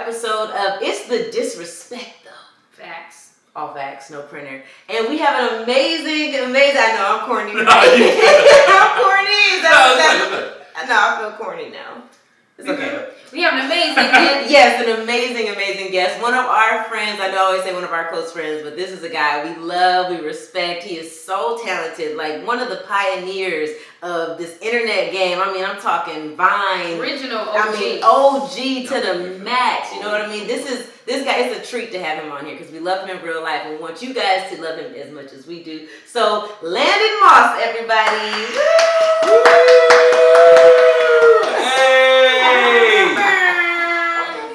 episode of It's the Disrespect, though. Facts. All facts, no printer. And we have an amazing, I know, I'm corny. Right? I'm corny. I feel corny now. It's okay. We have an amazing guest. Yes, an amazing guest. One of our friends, I always say one of our close friends, but this is a guy we love, we respect. He is so talented, like one of the pioneers of this internet game. I mean, I'm talking Vine. Original OG. I mean, OG to the max. You know what I mean? This guy, it's a treat to have him on here because we love him in real life and we want you guys to love him as much as we do. So, Landon Moss, everybody.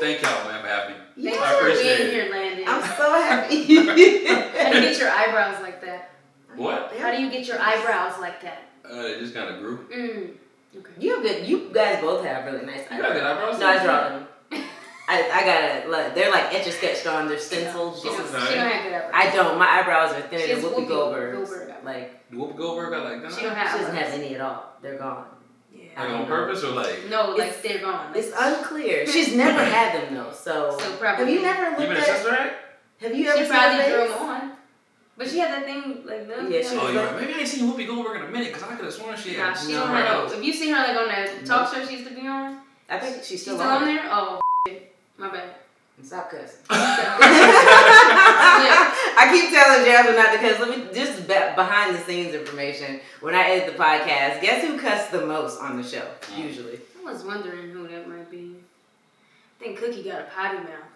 Thank y'all, man, for having me. Thanks I for appreciate being it. here, Landon. I'm so happy. How do you get your eyebrows like that? What? How do you get your eyebrows like that? It just kind of grew. Okay. You guys both have really nice eyebrows. You got good eyebrows? No, I draw them. I gotta, they're like etch a sketch drawn, they're stenciled. She don't have good eyebrows. I don't. My eyebrows are thinner than Whoopi Goldberg. Goldberg's. Like, Whoopi Goldberg got like that? She she doesn't have any at all. They're gone. Like on purpose or like? No, like they're gone. It's unclear. She's never had them though, so. Probably. Have you never looked You been at? accessorite? Have you ever She seen probably her drew face? them on. But she had that thing like that. Yeah, she Oh, was you're right. Maybe I ain't seen Whoopi Goldberg in a minute because I could have sworn she Nah, had. she don't have those. If you seen her like on that talk show she used to be on, I think she's she's still still on there. Oh, shit. My bad. Stop cussing. Yeah. I keep telling Jasmine not to cuss. Let me just behind the scenes information. When I edit the podcast, guess who cussed the most on the show? Usually. I was wondering who that might be. I think Cookie got a potty mouth.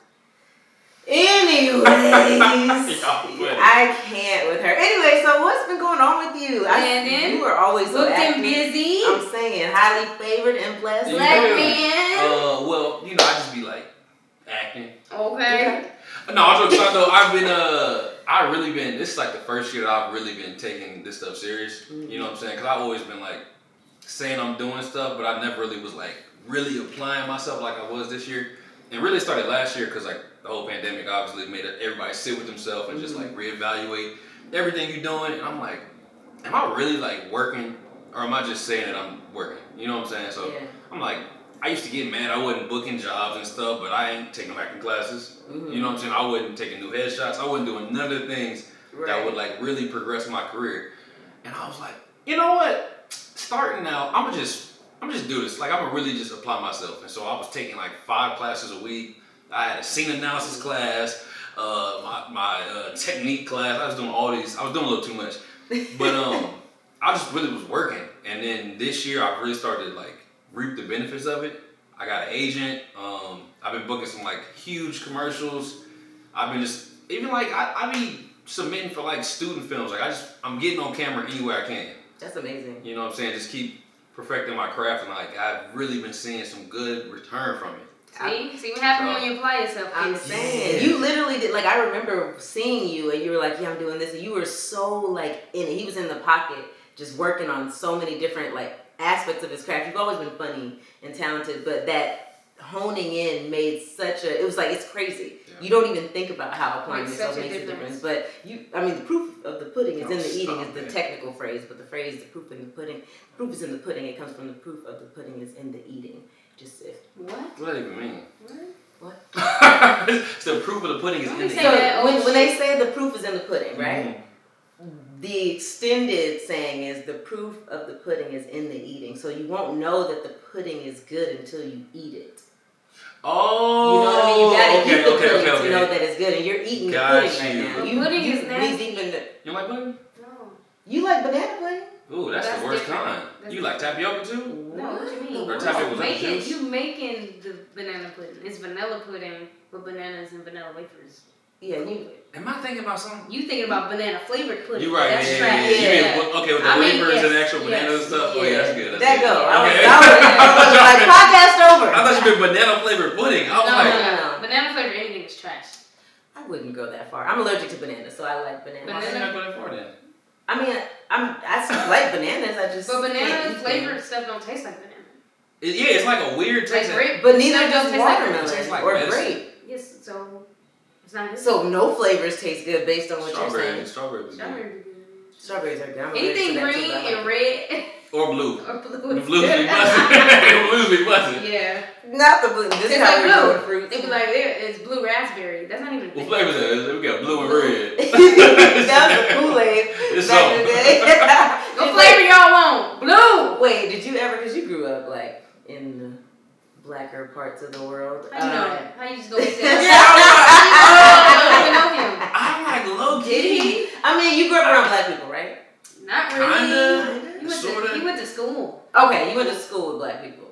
Anyways, I can't with her. Anyway, so what's been going on with you? Landon, you were always so booked active. and busy. I'm saying highly favored and blessed. Black man. Well, you know, I just be like acting. Okay. No, I'm joking. Though I've really been. This is like the first year that I've really been taking this stuff serious. Mm-hmm. You know what I'm saying? Because I've always been like saying I'm doing stuff, but I never really was like really applying myself like I was this year. And really started last year because like the whole pandemic obviously made everybody sit with themselves and just like reevaluate everything you're doing. And I'm like, am I really like working, or am I just saying that I'm working? You know what I'm saying? So I'm like, I used to get mad I wasn't booking jobs and stuff, but I ain't taking acting classes. You know what I'm saying? I wasn't taking new headshots. I wasn't doing none of the things that would like really progress my career. And I was like, you know what? Starting now, I'm gonna just do this. Like I'm gonna really just apply myself. And so I was taking like 5 classes a week. I had a scene analysis class, my technique class. I was doing all these. I was doing a little too much, but I just really was working. And then this year, I really started to like reap the benefits of it. I got an agent. I've been booking some like huge commercials. I've been just even like I be submitting for like student films. Like I'm getting on camera anywhere I can. That's amazing. You know what I'm saying? Just keep perfecting my craft, and like I've really been seeing some good return from it. See what happens when you apply yourself. I'm saying, you literally did, like I remember seeing you and you were like, yeah, I'm doing this, and you were so like in it. He was in the pocket just working on so many different like aspects of his craft. You've always been funny and talented, but that honing in made it was like, it's crazy. Yeah. You don't even think about how applying yourself makes a difference. But the proof of the pudding is in the eating is the technical phrase, but the phrase, the proof in the pudding, proof is in the pudding. It comes from the proof of the pudding is in the eating. Just if. What? What does that even mean? What? So the proof of the pudding is in the eating. So when they say the proof is in the pudding, right? The extended saying is the proof of the pudding is in the eating. So you won't know that the pudding is good until you eat it. Oh, you know what I mean? You gotta eat the pudding to know that it's good, and you're eating the pudding right now. The pudding is nasty. You like pudding? No. You like banana pudding? Ooh, that's the worst kind. You like tapioca too? No, what do you mean? Or tapioca was juice? You making the banana pudding. It's vanilla pudding with bananas and vanilla wafers. Yeah, am I thinking about something? You thinking about banana flavored pudding. You're right. That's trash. Yeah. Okay, with the wafers and actual bananas and stuff? Yeah. Oh, yeah, that's good. That go. Okay. I was like, podcast over. I thought you meant banana flavored pudding. I was No. Banana flavored anything is trash. I wouldn't go that far. I'm allergic to bananas, so I like bananas. Why did I go that far then? I mean, I still like bananas. I just. But banana flavored stuff don't taste like banana. Yeah, it's like a weird taste. Like grape, but neither does taste watermelon like or medicine. grape. Yes, so it's not good. So no flavors taste good based on what you're saying. Strawberry was good. Strawberries are good. I'm Anything allergic to green that too, but I and like red Or blue. or The blue. blues be busting. The blues be busting. Yeah. it. Not the blue. This It's is how like we grow blue. with fruits. They be like, it's blue raspberry. That's not even. What flavor is that? We got blue and red. That was the Kool-Aid It's back in the day. What flavor y'all want? Blue. Wait, did you ever? Because you grew up like in the blacker parts of the world. How you know that? How you just go get Yeah, that? I don't even know him. I'm like low Did key. he? I mean, you grew up around black people, right? Not really. Kinda. He Sorta. went to school. Okay, you went to school with black people.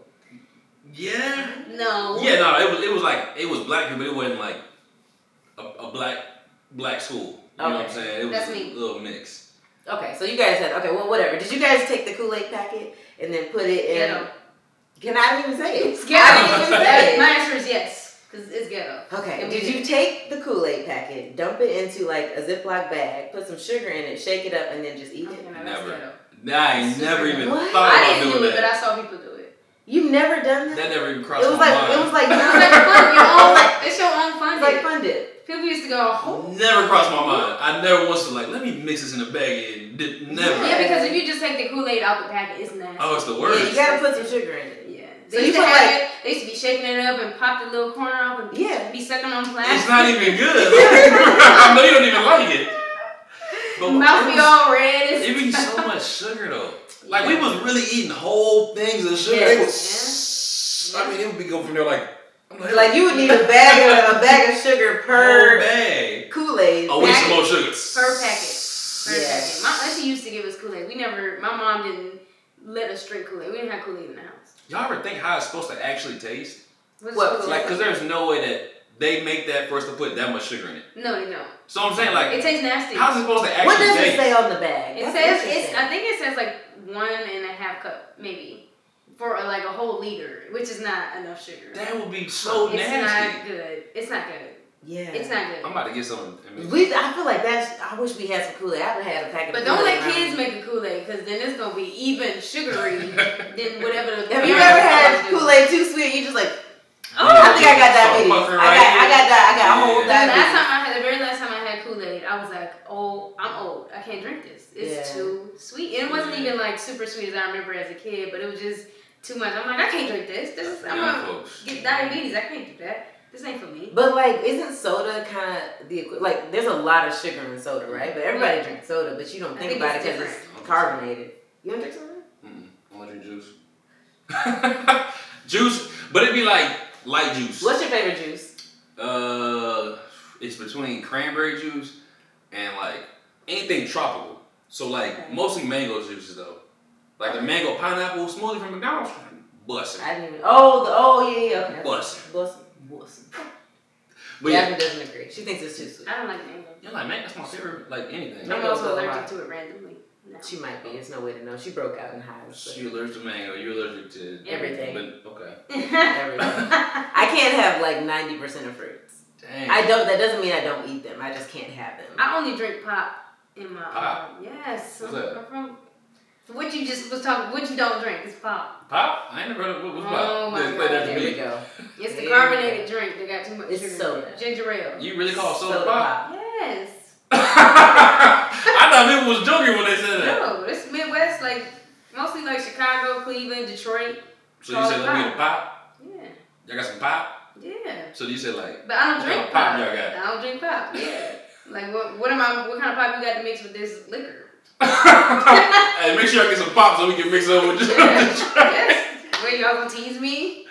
Yeah. No. Yeah, no, it was black people, but it wasn't like a black school. You know what I'm Okay. saying? It was That's a me. little mix. Okay, so you guys had well, whatever. Did you guys take the Kool-Aid packet and then put it in? Ghetto. Can I didn't even say it? It's ghetto. I didn't even say My it. answer is yes, because it's ghetto. Okay. And we Did you did. take the Kool-Aid packet, dump it into like a Ziploc bag, put some sugar in it, shake it up, and then just eat Okay, it? no, that's Never. ghetto. Nah, I ain't never even What? thought I about didn't doing do it, but I that. saw people do it. You've never done that? That never even crossed It was my like mind. it was like It's like fun. Your own, it's your own fun. it's like funded. People used to go, oh. Never crossed my mind. I never once was like, let me mix this in a bag and never. Yeah, because if you just take the Kool-Aid out the packet, it's nasty. Oh, it's the worst. Yeah, you gotta put some sugar in it. Yeah. So They you used to put have like it. They used to be shaking it up and pop the little corner off and yeah. be sucking on plastic. It's not even good. I know you don't even like it. But Mouth be all red. And it be so much sugar though. Like we was really eating whole things of sugar. Yes. They was, I mean, it would be going from there like. I'm Like you would need a bag of sugar whole per bag. Kool-Aid. Oh, we need some more sugar. Per packet. Per Yeah. packet. My auntie used to give us Kool-Aid. My mom didn't let us drink Kool-Aid. We didn't have Kool-Aid in the house. Y'all ever think how it's supposed to actually taste? What's What? Kool-Aid? Like, cause there's no way that they make that for us to put that much sugar in it. No, they don't. So I'm saying like, It tastes nasty. how's it supposed to actually What does taste? it say on the bag? It That's says interesting. I think it says like 1.5 cup maybe for like a whole liter, which is not enough sugar. That would be so It's nasty. not good. It's not good. Yeah. It's not good. I'm about to get some. I feel like that's. I wish we had some Kool-Aid. I would have had a packet. But of don't Kool-Aid let around kids me. make a Kool-Aid because then it's gonna be even sugary than whatever. Have you ever had Kool-Aid too sweet? You just like. Oh, I think I got diabetes. Fucker I got a whole Yeah. diabetes. The very last time I had Kool-Aid, I was like, oh, I'm old. I can't drink this. It's Yeah. too sweet. And it wasn't even like super sweet as I remember as a kid, but it was just too much. I'm like, I can't drink this. I'm Young gonna folks. get diabetes. I can't do that. This ain't for me. But like, isn't soda kind of like? There's a lot of sugar in soda, right? But everybody drinks soda, but you don't think think about it it's because it's carbonated. You don't drink soda? I want to drink juice. Juice, but it'd be like light juice. What's your favorite juice? It's between cranberry juice and like anything tropical. So like Okay. mostly mango juices though. Like the mango pineapple smoothie from McDonald's, busting. I didn't even. Oh yeah. Okay. Bussin'. Bussin'. But yeah, Jasmine doesn't agree. She thinks it's too sweet. I don't like mango. you're like, man, that's my favorite. Like anything. No. I'm Mango's also so allergic hot. to it randomly. No. She might be. There's no way to know. She broke out in hives. You're allergic to mango. You're allergic to Everything. But okay. Everything. I can't have like 90% of fruits. Dang. I don't. That doesn't mean I don't eat them. I just can't have them. I only drink pop in my Pop? yes. What's that? I'm from what you just was talking. What you don't drink is pop. Pop? I ain't never heard of what's pop. Oh my Just play that God. to There we me. go. It's the There carbonated drink that got too much It's sugar. soda. Ginger ale. You really call soda pop? Yes. I thought people was joking when they said that. No, this Midwest, like mostly like Chicago, Cleveland, Detroit. So you said let me get a pop? Yeah. Y'all got some pop? Yeah. So you said like, But I don't what drink kind of pop pop. y'all got? I don't drink pop. Yeah. Like what kind of pop you got to mix with this liquor? Hey, make sure I get some pop so we can mix it up with this. Yes. Wait, y'all gonna tease me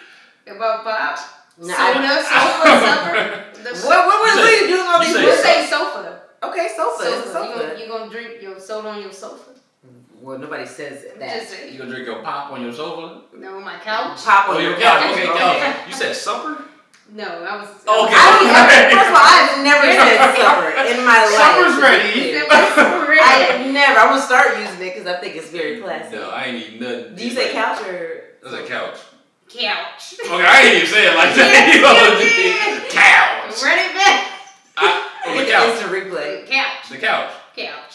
about pop? No, Soda, sofa, What are you doing all these? you We'll words? say sofa. Okay, sofa. It's a sofa. You gonna drink your soda on your sofa? Well, nobody says that. Just say. You gonna drink your pop on your sofa? No, my couch. Pop Oh, on your your couch. couch. Okay, couch. You said supper? No, I was. Okay. First of all, I've never said supper in my life. Supper's to be ready. clear. I I never. I'm gonna start using it because I think it's very classic. No, I ain't eating nothing. Do you say couch or? That's a couch. couch. Okay, I ain't even say it like that. Yes, You know, you did. couch. Run it back. Oh, the It's couch. instant replay. Couch. The couch. Couch.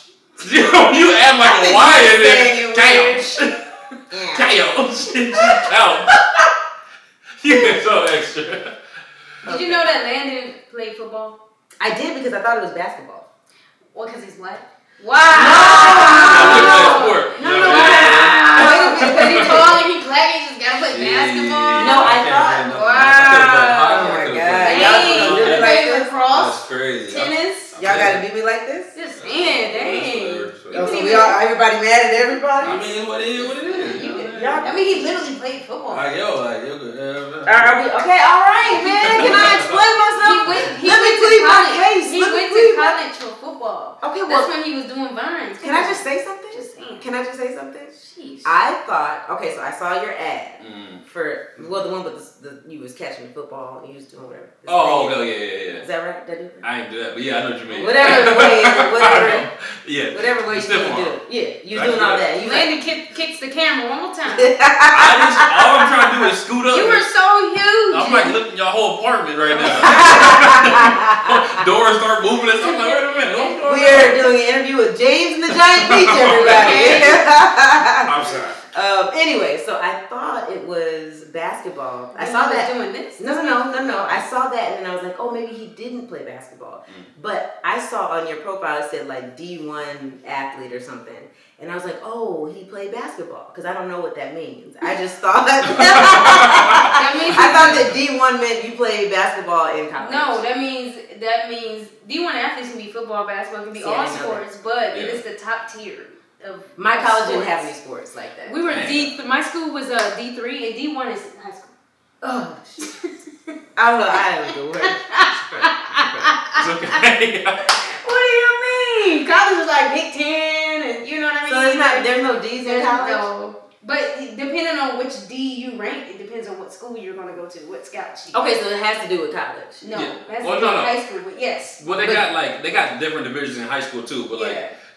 You add like a Y in there. Couch. Yeah. Couch. Couch. You get so extra. Did you know that Landon played football? I did because I thought it was basketball. Well, because he's black. No! like this? Just saying, dang. Oh, so everybody mad at everybody? I mean, what it is. I mean, he literally played football. Are we okay? All right, man. Can I explain myself? Let me plead my case. He went to college for football. Okay, well, that's when he was doing vines. Can I just say something? Just saying. Can I just say something? Sheesh. I thought, okay, so I saw your ad for, the one with you was catching the football, you was doing whatever. Oh, okay, yeah. Is that right? Did I do it? I ain't do that, but yeah, I know what you mean. Whatever way Step you on. do it. Yeah, you was doing all that. You Landon kicks the camera one more time. All I'm trying to do is scoot up. You were so huge. I'm like looking your whole apartment right now. Doors start moving and stuff. I'm like, wait a minute. We are doing an interview with James and the Giant Peach, everybody. I'm sorry. Anyway, so I thought it was basketball. I When saw he was that. doing this? No. I saw that and then I was like, oh, maybe he didn't play basketball. But I saw on your profile it said like D1 athlete or something. And I was like, oh, he played basketball. Because I don't know what that means. I just thought. I thought that D1 meant you played basketball in college. No, that means D1 athletes can be football, basketball, can be all sports, but it is the top tier of my college sports. Didn't have any sports like that. We were my school was D3 and D1 is high school. Oh, I don't know. I don't know the word. It's okay. What do you mean? College was like Big Ten, and you know what I mean. So there's no D's in college. No, but depending on which D you rank, it depends on what school you're going to go to, what scout sheet. Okay, so it has to do with college. No, Yeah. it has to do with high school. But yes. Well, they got different divisions in high school too, but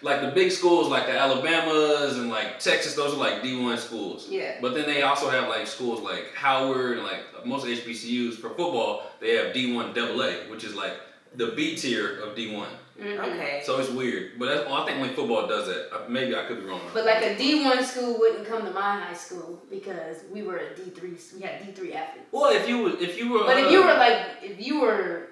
like the big schools like the Alabamas and like Texas, those are like D1 schools. Yeah. But then they also have like schools like Howard and like most HBCUs for football. They have D1 AA, which is like the B tier of D1. Okay. So it's weird, but I think when football does that, maybe I could be wrong. But like a D1 school wouldn't come to my high school because we were a D3. We had D3 athletes. Well, if you were. But if you were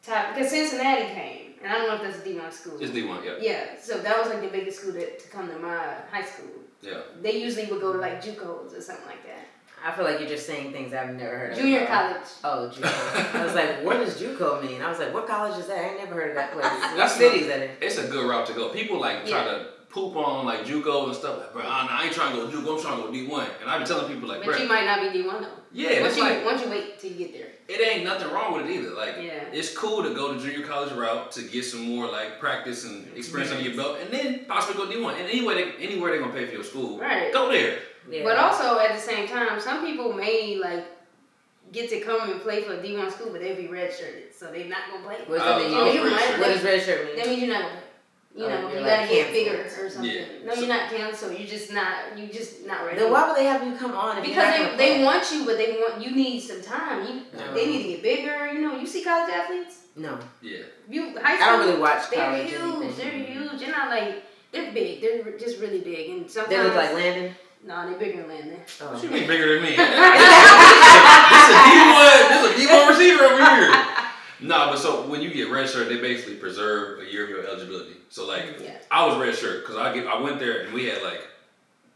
top, because Cincinnati came, and I don't know if that's a D1 school. It's D1, yeah. Yeah, so that was like the biggest school to come to my high school. Yeah. They usually would go to like JUCOs or something like that. I feel like you're just saying things I've never heard of. Junior college. Oh, JUCO. I was like, what does JUCO mean? I was like, what college is that? I ain't never heard of that place. What That's city is that in? It's a good route to go. People like try to poop on like JUCO and stuff. Like, bro, I ain't trying to go JUCO. I'm trying to go D1. And I be telling people like, but bro, you might not be D1 though. Yeah, once you wait till you get there. It ain't nothing wrong with it either. Like, it's cool to go the junior college route to get some more like practice and experience under your belt, and then possibly go D1. And anywhere they're gonna pay for your school, right? Go there. Yeah. But also at the same time, some people may like get to come and play for a D1 school, but they'll be redshirted, so they're not gonna play. What does that mean? What does redshirt mean? That means you're not gonna play. You know, you gotta get bigger or something. Yeah. No, you're not canceled. You're just not ready. Then why would they have you come on? Because they want you, but you need some time. They need to get bigger. You know, you see college athletes? No. Yeah. High school, I don't really watch college. They're huge. They're huge. They're not like they're big. They're just really big. And sometimes they look like Landon. No, they're bigger than Landon. Oh. What you mean bigger than me? This a D1 receiver over here. Nah, but so when you get redshirt, they basically preserve a year of your eligibility. So like, I was redshirt because I went there and we had like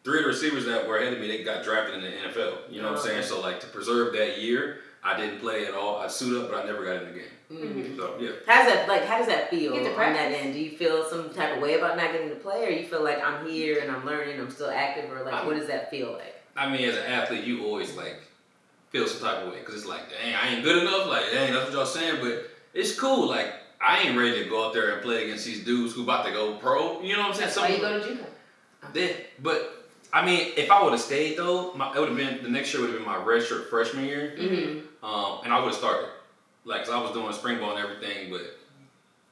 3 of the receivers that were ahead of me. They got drafted in the NFL. You know what I'm saying? So like to preserve that year, I didn't play at all. I suit up, but I never got in the game. Mm-hmm. So yeah. How does that feel on that end? Do you feel some type of way about not getting to play, or you feel like I'm here and I'm learning, I'm still active, or like what does that feel like? I mean, as an athlete, you always like feel some type of way because it's like, dang, I ain't good enough. Like, dang, that's what y'all saying, but it's cool. Like, I ain't ready to go out there and play against these dudes who about to go pro. You know what I'm saying? That's why you go to JUCO. Yeah, but I mean, if I would have stayed though, it would have been the next year would have been my redshirt freshman year, and I would have started. Like, 'cause I was doing spring ball and everything, but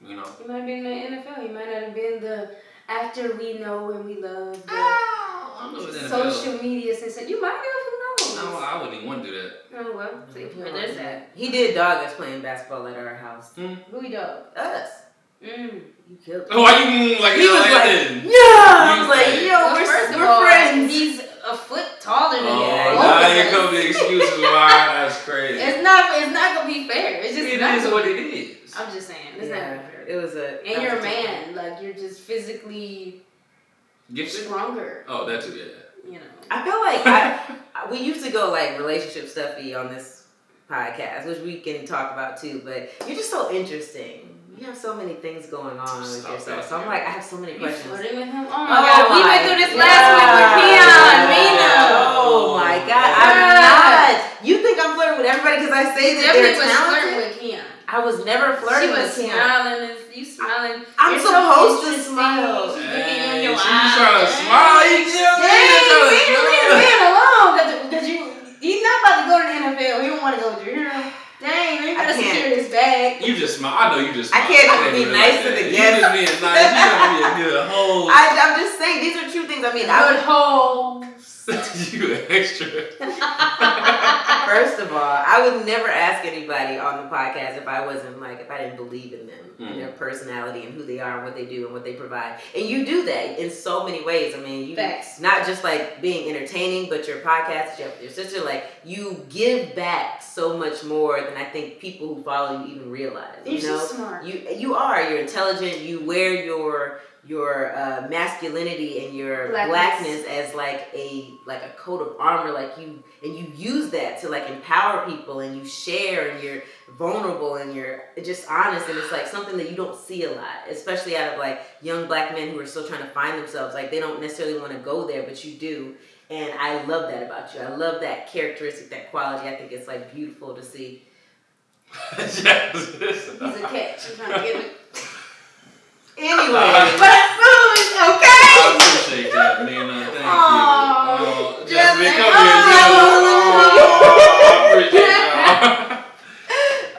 you know. You might have been in the NFL. You might not have been the actor we know and we love. Social media sensation. You might have. Who knows? No, I wouldn't even want to do that. Oh well, see, there's that. He did dog us playing basketball at our house. Who he dog? Us. You killed him. Why you like? He was like, yeah. I was like, yo, we're friends. He's a foot taller than you. Now you come to excuses why. That's crazy. It's not gonna be fair. It's just it is what it is. I'm just saying, it's not fair. It was and you're a man, like you're just physically stronger. Oh, that too, yeah. You know. I feel like we used to go like relationship stuffy on this podcast, which we can talk about too. But you're just so interesting. You have so many things going on with Stop yourself. that, So I'm man. like, I have so many You questions. flirting with him? Oh my God, we my went through this last week with God. Mina. Oh my God, Yeah. I'm not. You think I'm flirting with everybody because I say that Definitely they're was flirting talented? with Keon. I was never flirting She was with Keon. smiling. You smiling. I'm You're supposed so to smile. She's looking in your She eyes. was trying to smile. Leave the man alone. Because he's not about to go to the NFL. He don't want to go to here. Dang, you gotta secure his bag. You just smile. I know you just smile. I can't even be nice to the guests. You just being nice. You gotta be a good host. I'm just saying, these are true things. I mean, I would host. You extra. First of all, I would never ask anybody on the podcast if I didn't believe in them and their personality and who they are and what they do and what they provide. And you do that in so many ways. I mean, you not just like being entertaining, but your podcast, your sister, like you give back so much more than I think people who follow you even realize. You're so smart. You are. You're intelligent. You wear your masculinity and your blackness as like a coat of armor, and you use that to like empower people, and you share, and you're vulnerable, and you're just honest, and it's like something that you don't see a lot, especially out of like young black men who are still trying to find themselves. Like they don't necessarily want to go there, but you do, and I love that about you. I love that characteristic, that quality. I think it's like beautiful to see. Yes. He's a catch. I'm trying to get it. Anyway, but okay. I appreciate that, Mina. Thank you. JASMYN, come here. I appreciate that.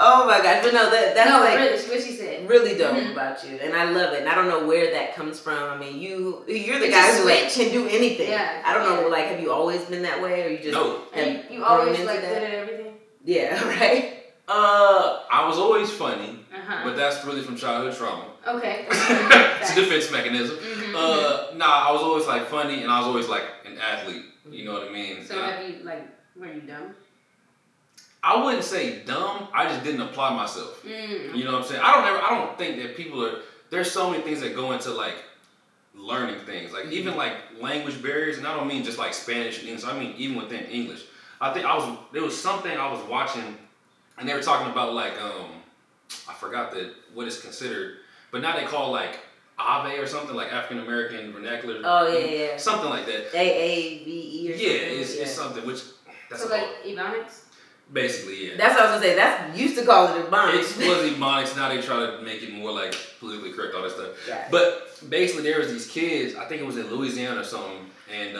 Oh my gosh, but no, that's like really, what she said. Really dope about you, and I love it. And I don't know where that comes from. I mean, you're the guy who like can do anything. Yeah. I don't know. Like, have you always been that way, or you just you always like good at everything? Yeah, right. I was always funny, but that's really from childhood trauma. Okay. It's a defense mechanism. I was always like funny, and I was always like an athlete. You know what I mean? So were you dumb? I wouldn't say dumb. I just didn't apply myself. You know what I'm saying? I don't think that people are. There's so many things that go into like learning things, like even like language barriers, and I don't mean just like Spanish and English. I mean even within English. I think there was something I was watching, and they were talking about like I forgot what is considered, but now they call like Ave or something, like African American vernacular. Oh yeah. Something like that. AAVE or something. It's something which. That's so like Ebonics. Basically, yeah. That's what I was gonna say. That's used to call it Ebonics. It was Ebonics. Now they try to make it more like politically correct, all that stuff. Right. But basically, there was these kids. I think it was in Louisiana or something, and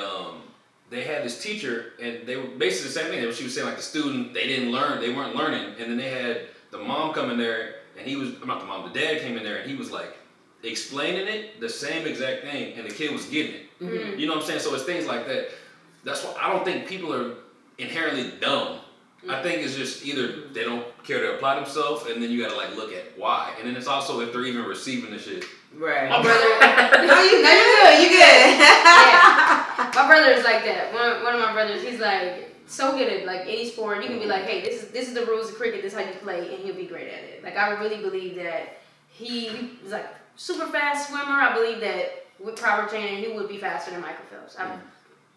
they had this teacher, and they were basically the same thing. She was saying like the student they weren't learning, and then they had the mom come in there, and the dad came in there, and he was like explaining it the same exact thing, and the kid was getting it. Mm-hmm. You know what I'm saying? So it's things like that. That's why I don't think people are inherently dumb. I think it's just either they don't care to apply themselves, and then you gotta like look at why, and then it's also if they're even receiving the shit. Right. My brother. No, you good. You good. Yeah. My brother is like that. One of my brothers, he's like so good at like any sport. You can be like, hey, this is the rules of cricket. This is how you play, and he'll be great at it. Like I really believe that he was like super fast swimmer. I believe that with proper training, he would be faster than Michael Phelps. I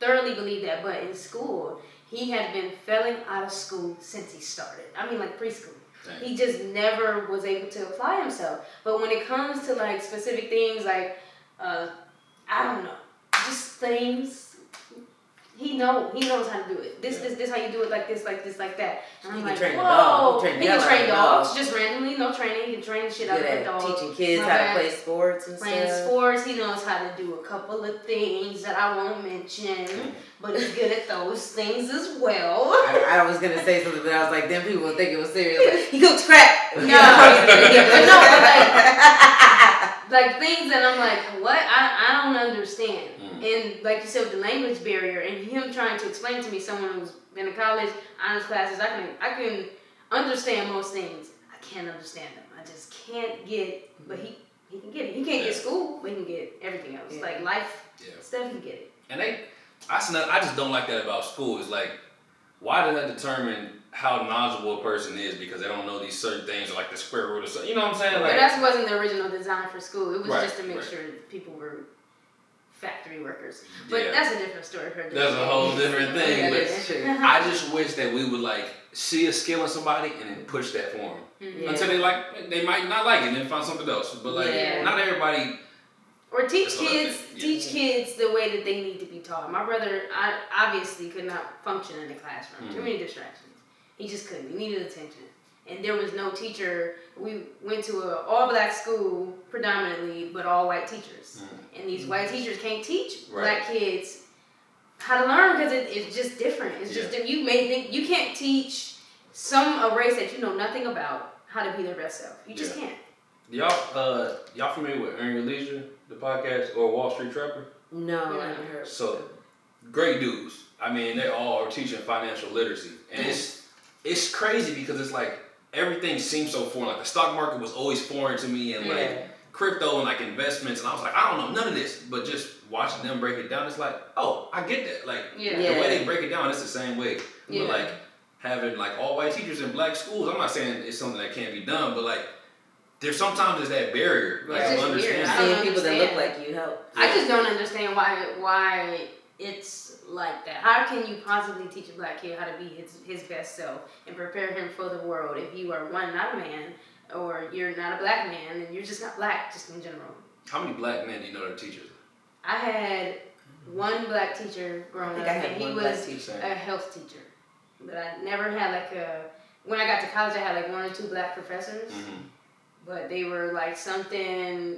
thoroughly believe that. But in school, he had been failing out of school since he started. I mean, like preschool. Dang. He just never was able to apply himself. But when it comes to like specific things, like I don't know, just things. He knows how to do it. This how you do it, like this, like that. And I'm like, whoa. He can train dogs just randomly, no training. He can train shit out of a dog. Teaching kids how to play sports and Playing sports. He knows how to do a couple of things that I won't mention, but he's good at those things as well. I was gonna say something, but I was like, then people would think it was serious. Like, he cooks crap. No, like things that I'm like, what? I don't understand. And like you said, with the language barrier and him trying to explain to me, someone who's been in college, honors classes, I can understand most things. I can't understand them. I just can't get, but he can get it. He can't get school, but he can get everything else. Yeah. Like life stuff, he can get it. And I just don't like that about school. It's like, why does that determine how knowledgeable a person is because they don't know these certain things, like the square root or something? You know what I'm saying? Like, but that wasn't the original design for school. It was just to make sure people were factory workers. But that's a different story for a different That's a whole different thing. But I just wish that we would like see a skill in somebody and then push that for them Mm-hmm. until they might not like it and then find something else. But like, not everybody. Or teach kids Yeah. kids the way that they need to be taught. My brother, obviously could not function in the classroom. Too many distractions. He just couldn't. He needed attention. And there was no teacher. We went to an all-black school predominantly, but all white teachers. And these white teachers can't teach black kids how to learn because it's just different. It's just you may think you can't teach a race that you know nothing about how to be their best self. You just can't. Y'all familiar with Earn Your Leisure, the podcast, or Wall Street Trapper? No, I haven't heard. So, great dudes. I mean, they all are teaching financial literacy, and it's crazy because it's like everything seems so foreign. Like the stock market was always foreign to me, and like crypto and like investments, and I was like, I don't know none of this. But just watching them break it down, it's like, oh, I get that. Like the way they break it down, it's the same way. But like having like all white teachers in black schools, I'm not saying it's something that can't be done, but like. There's sometimes that barrier. Like It's to just understand. weird. Seeing people that look like you help. I just don't understand why it's like that. How can you possibly teach a black kid how to be his best self and prepare him for the world if you are one, not a man, or you're not a black man and you're just not black, just in general? How many black men do you know that are teachers? I had one black teacher growing up, and he was a health teacher. But I never had when I got to college, I had like 1 or 2 black professors. But they were like something,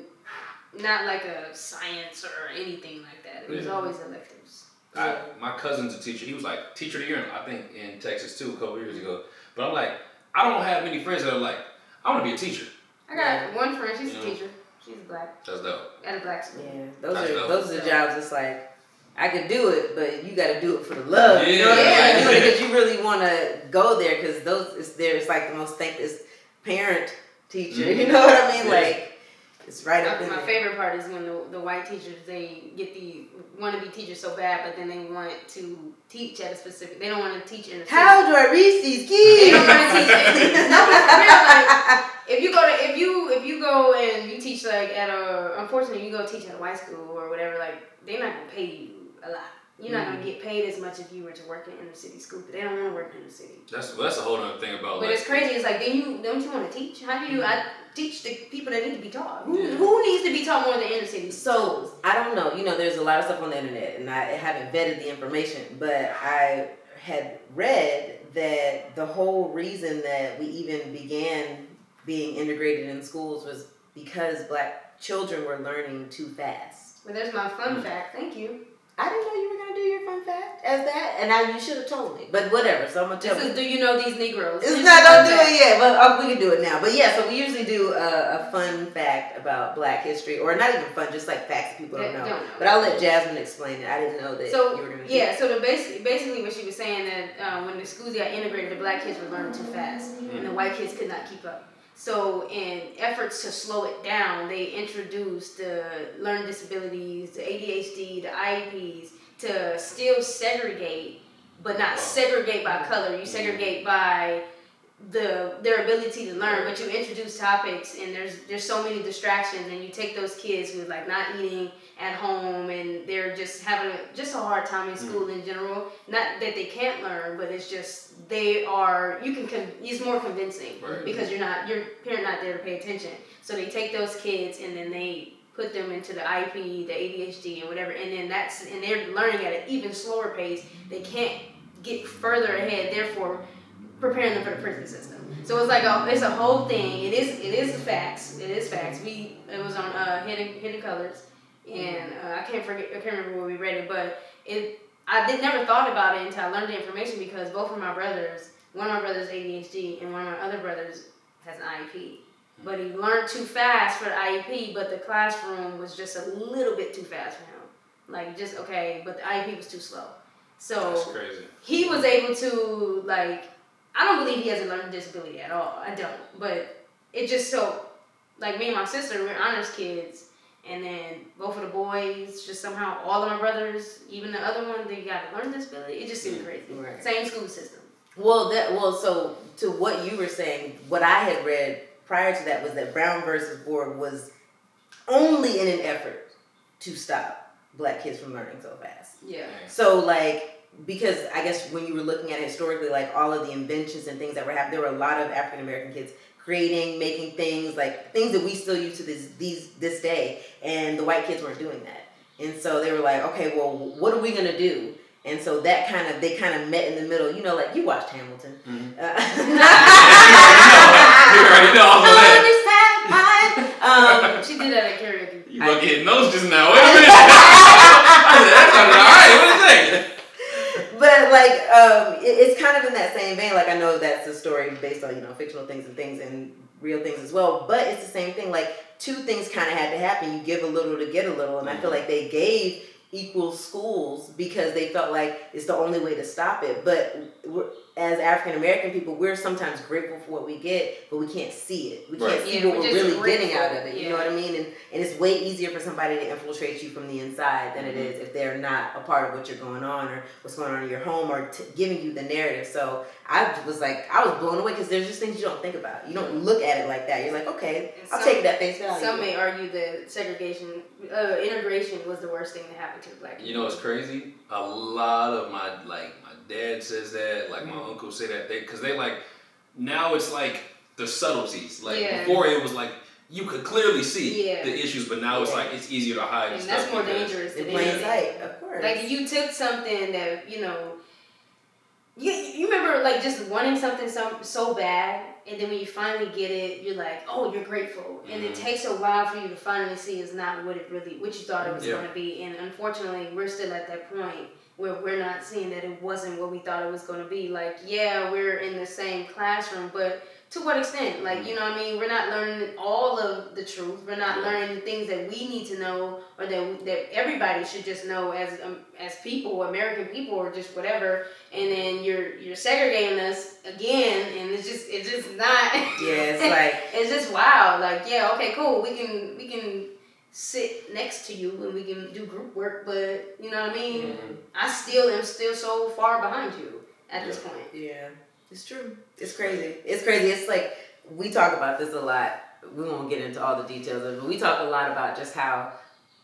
not like a science or anything like that. It was always electives. My cousin's a teacher. He was like teacher of the year, I think, in Texas too, a couple years ago. But I'm like, I don't have many friends that are like, I want to be a teacher. I got one friend. She's a teacher. She's black. That's dope. At a black school. Yeah, those are the jobs. It's like I could do it, but you got to do it for the love. You know what I mean? Because you really want to go there. Because it's like the most thankless parent. Teacher, you know what I mean? Like, it's right up in my there. favorite part is when the white teachers, they want to be teachers so bad, but then they want to teach at a specific, they don't want to teach in a How do I reach these kids? They don't want to teach. No, but for real, like, if you go and you teach like unfortunately you go teach at a white school or whatever, like, they're not going to pay you a lot. You're not going to get paid as much if you were to work in inner city school, but they don't want to work in the city. That's a whole other thing about. But it's crazy. It's like, don't you want to teach? How do you? I teach the people that need to be taught. Who needs to be taught more than inner city? So I don't know. You know, there's a lot of stuff on the internet, and I haven't vetted the information, but I had read that the whole reason that we even began being integrated in schools was because black children were learning too fast. Well, there's my fun fact. Thank you. I didn't know you were going to do your fun fact as that, and you should have told me. But whatever, so I'm going to tell you. Do you know these Negroes? It's not, don't do it yet, but we can do it now. But yeah, so we usually do a fun fact about black history, or not even fun, just like facts people don't know. But I'll let JASMYN explain it. I didn't know that you were going to do it. So basically what she was saying that when the schools got integrated, the black kids were learning too fast, and the white kids could not keep up. So in efforts to slow it down, they introduced the learning disabilities, the ADHD, the IEPs, to still segregate, but not segregate by color. You segregate by their ability to learn, but you introduce topics, and there's so many distractions, and you take those kids who's like not eating at home, and they're just having a hard time in school in general. Not that they can't learn, but it's just it's more convincing because your parent not there to pay attention. So they take those kids and then they put them into the IEP, the ADHD, and whatever, and then they're learning at an even slower pace. They can't get further ahead, therefore preparing them for the prison system. So it's like it's a whole thing. It is facts. It is facts. It was on Hidden Colors, and I can't remember where we read it, but I never thought about it until I learned the information because both of my brothers, one of my brothers ADHD, and one of my other brothers has an IEP. But he learned too fast for the IEP, but the classroom was just a little bit too fast for him. Like, just okay, but the IEP was too slow. So that's crazy. He was able to, like, I don't believe he has a learning disability at all. I don't. But it just so, like, me and my sister, we're honors kids. And then both of the boys, just somehow, all of my brothers, even the other one, they got a learning disability. It just seemed crazy. Right. Same school system. So to what you were saying, what I had read prior to that was that Brown versus Board was only in an effort to stop black kids from learning so fast. Yeah. So, like, because I guess when you were looking at it historically, like all of the inventions and things that were happening, there were a lot of African American kids creating, making things, like things that we still use to this day, and the white kids weren't doing that. And so they were like, okay, well, what are we gonna do? And so they kind of met in the middle. You know, like you watched Hamilton. Mm-hmm. You already know all of that. She did that at karaoke. You were getting those just now. Wait a minute. I said, that sounded alright. What is that? But like, it's kind of in that same vein. Like I know that's a story based on fictional things and real things as well. But it's the same thing. Like two things kind of had to happen. You give a little to get a little, and I feel like they gave equal schools because they felt like it's the only way to stop it. But as African American people, we're sometimes grateful for what we get, but we can't see it. We can't see what we're really getting out of it. You know what I mean? And it's way easier for somebody to infiltrate you from the inside than it is if they're not a part of what you're going on or what's going on in your home or giving you the narrative. So I was blown away because there's just things you don't think about. You don't look at it like that. You're like, okay, I'll take that face value. Some may argue that integration was the worst thing that happened to black people. You know what's crazy? A lot of my dad says that, like my uncle say that because they like now it's like the subtleties. Like before it was like you could clearly see the issues, but now it's like it's easier to hide. And that's more dangerous than plain sight, of course. Like if you took something that you remember like just wanting something so bad, and then when you finally get it, you're like, oh, you're grateful, and it takes a while for you to finally see it's not what you thought it was going to be, and unfortunately, we're still at that point where we're not seeing that it wasn't what we thought it was going to be. Like, yeah, we're in the same classroom, but to what extent? Like, you know what I mean? We're not learning all of the truth. We're not learning the things that we need to know or that everybody should just know as people, American people, or just whatever. And then you're segregating us again, and it's just not. Yeah, it's like it's just wild. Like, yeah, okay, cool. We can sit next to you and we can do group work, but you know what I mean? I still am so far behind you at this point. Yeah. It's true. It's crazy. It's like, we talk about this a lot. We won't get into all the details of it, but we talk a lot about just how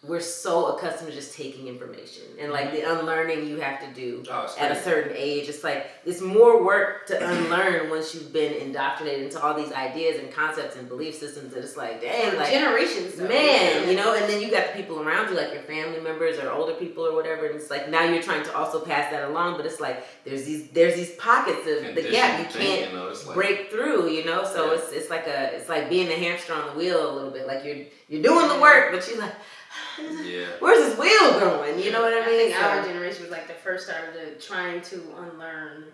we're so accustomed to just taking information and like the unlearning you have to do at a certain age. It's like, it's more work to unlearn once you've been indoctrinated into all these ideas and concepts and belief systems that it's like, dang, like generations, man, and then you got the people around you, like your family members or older people or whatever, and it's like now you're trying to also pass that along, but it's like there's these pockets of the gap you can't break through, so it's like being the hamster on the wheel a little bit, like you're doing the work, but you're like, where's this wheel going? You know what I mean? I think our generation was like the first started trying to unlearn,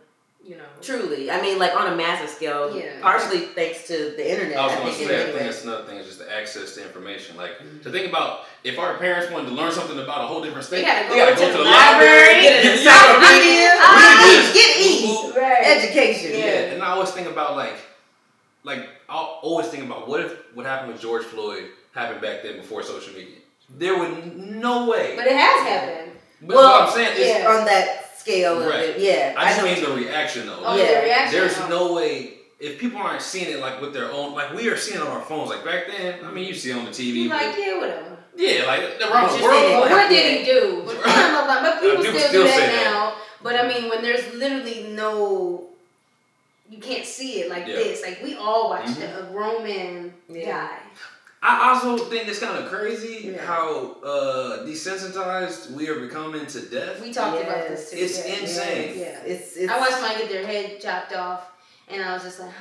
Truly. I mean, like on a massive scale, partially thanks to the internet. I was going to say, I think that's another thing, is just the access to information. Like, to think about, if our parents wanted to learn something about a whole different state, they gotta go to the library, get an encyclopedia, education. Yeah, and I always think about, what happened with George Floyd happened back then before social media. There would no way. But it has happened. But what I'm saying is on that scale of it, I just mean the reaction though. Oh, the reaction. There's no way, if people aren't seeing it like with their own, like we are seeing it on our phones. Like back then, I mean, you see it on the TV. Whatever. Yeah, like around the world. Well, what did he do? But people still do that now. But I mean, when there's literally you can't see it like this. Like we all watched a grown man die. I also think it's kind of crazy how desensitized we are becoming to death. We talked about this too. It's insane. Yeah. It's I watched somebody get their head chopped off, and I was just like,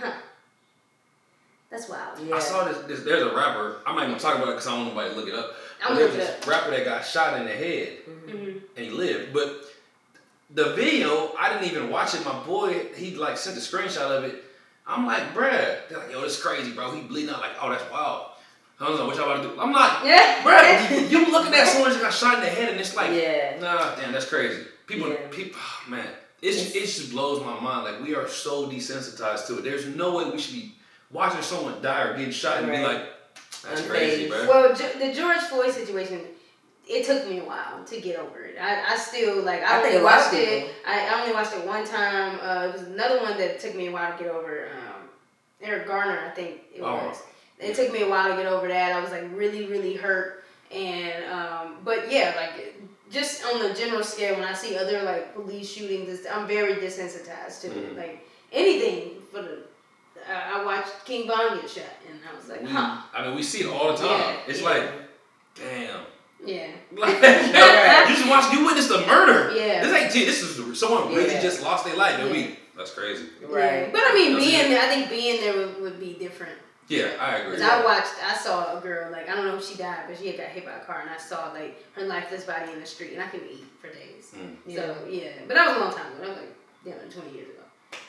that's wild. Yeah. I saw this. There's a rapper. I'm not even gonna talk about it because I don't want nobody to look it up. I'm there's this rapper that got shot in the head, and he lived. But the video, I didn't even watch it. My boy, he like sent a screenshot of it. I'm like, bruh. They're like, yo, this is crazy, bro. He bleeding out. Like, oh, that's wild. I don't know what y'all about to do. I'm not, bro. You looking at someone that got shot in the head, and it's like, nah, damn, that's crazy. People, oh, man, it just blows my mind. Like we are so desensitized to it. There's no way we should be watching someone die or getting shot and be like, that's crazy, bro. Well, the George Floyd situation, it took me a while to get over it. I still I only watched it. I only watched it one time. It was another one that took me a while to get over. Eric Garner, I think it was. It took me a while to get over that. I was like really, really hurt, and but yeah, like just on the general scale, when I see other like police shootings, I'm very desensitized to it. Like anything for the. I watched King Von get shot, and I was like, huh. I mean, we see it all the time. Yeah, it's like, damn. Yeah. Like, you just watched. You witnessed a murder. Yeah. This is someone really just lost their life, and that's crazy. Right. Yeah. But I mean, I think being there would be different. Yeah, I agree. Because I saw a girl, like, I don't know if she died, but she had got hit by a car, and I saw, like, her lifeless body in the street, and I couldn't eat for days. So, yeah. But that was a long time ago. That was, like, 20 years ago.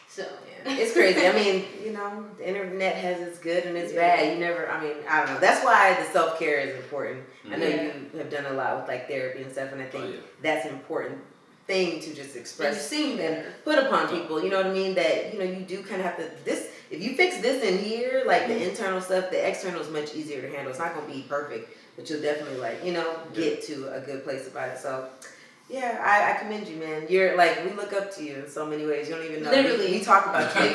So, yeah. It's crazy. I mean, you know, the internet has its good and its bad. You never, I mean, I don't know. That's why the self-care is important. I know you have done a lot with, like, therapy and stuff, and I think that's an important thing to just express and put upon people. You know what I mean? That, you know, you do kind of have to, if you fix this in here, like the internal stuff, the external is much easier to handle. It's not going to be perfect, but you'll definitely, like, you know, get to a good place about it. So, yeah, I commend you, man. You're like, we look up to you in so many ways. You don't even know. Literally. We talk about you.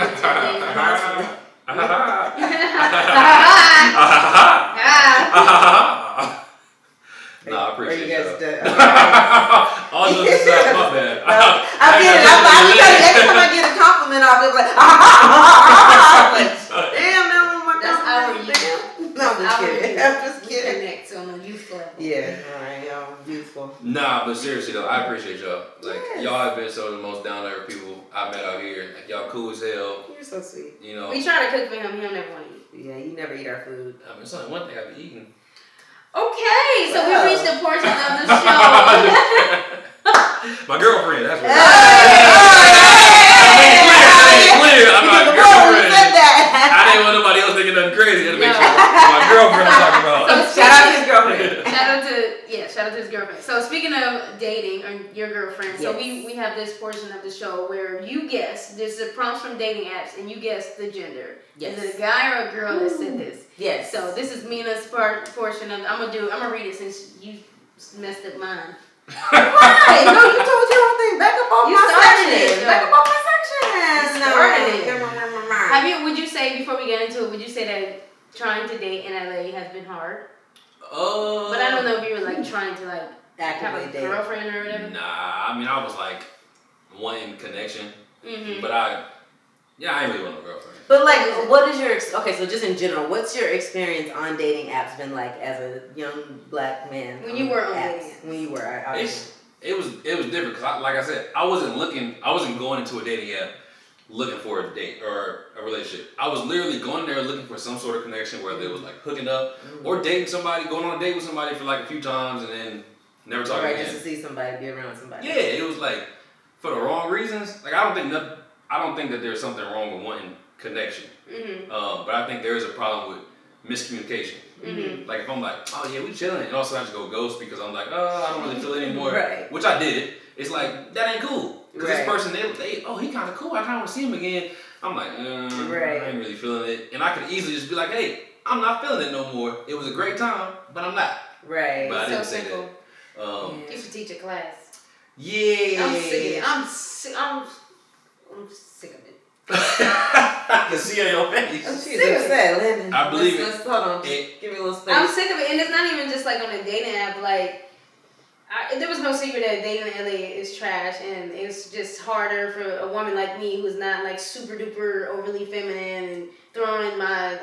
Nah, I appreciate you. All jokes aside, my bad. I get it. Every time I get a compliment, I'll be like, damn, that was my That's our compliment. No, I'm just kidding. Connect on a youthful level. Yeah, alright, y'all, beautiful. Nah, but seriously though, I appreciate y'all. Like, y'all have been some of the most down to earth people I met out here. Like, y'all cool as hell. You're so sweet. You know. We try to cook for him. He don't never want to eat. Yeah, you never eat our food. I mean, it's only one thing I've been eating. Okay, so we reached the portion of the show. My girlfriend, that's what clear. I'm my girlfriend. I didn't want nobody else thinking nothing crazy. I had to make sure my girlfriend I'm talking about. So shout out to his girlfriend. Shout out to his girlfriend. So speaking of dating or your girlfriend, so we have this portion of the show where you guess, there's the prompts from dating apps, and you guess the gender. Yes. Is it a guy or a girl that said this? Yes. So this is Mina's portion of. I'm gonna read it since you messed up mine. Right. No, you told your own thing. Back up on my section. Back up on my section. Started it. Would you say, before we get into it, would you say that trying to date in LA has been hard? But I don't know if you were like trying to like have a girlfriend or whatever. Nah, I mean I was like wanting connection, but I ain't really want a girlfriend. But like, what is your so just in general, what's your experience on dating apps been like as a young black man? When you were on dating apps. When you were, it was different because like I said, I wasn't going into a dating app looking for a date or a relationship. I was literally going there looking for some sort of connection, whether it was like hooking up or dating somebody, going on a date with somebody for like a few times and then never talking again. Just to see somebody, be around somebody. Yeah, it was like for the wrong reasons. Like I don't think that there's something wrong with wanting connection. But I think there is a problem with miscommunication. Like if I'm like, oh yeah, we chilling, and also I just go ghost because I'm like, oh, I don't really feel it anymore. Which I did. It's like that ain't cool. Because this person, they he kind of cool. I kind of want to see him again. I'm like, I ain't really feeling it. And I could easily just be like, hey, I'm not feeling it no more. It was a great time, but I'm not. Right. But I didn't say that. You should teach a class. Yeah. I'm sick of it. I can see it on your face. She's upset, Landon. I believe it. Hold on. Give me a little space. I'm sick of it. And it's not even just like on a dating app. Like, there was no secret that dating in LA is trash, and it's just harder for a woman like me who's not like super duper overly feminine and throwing my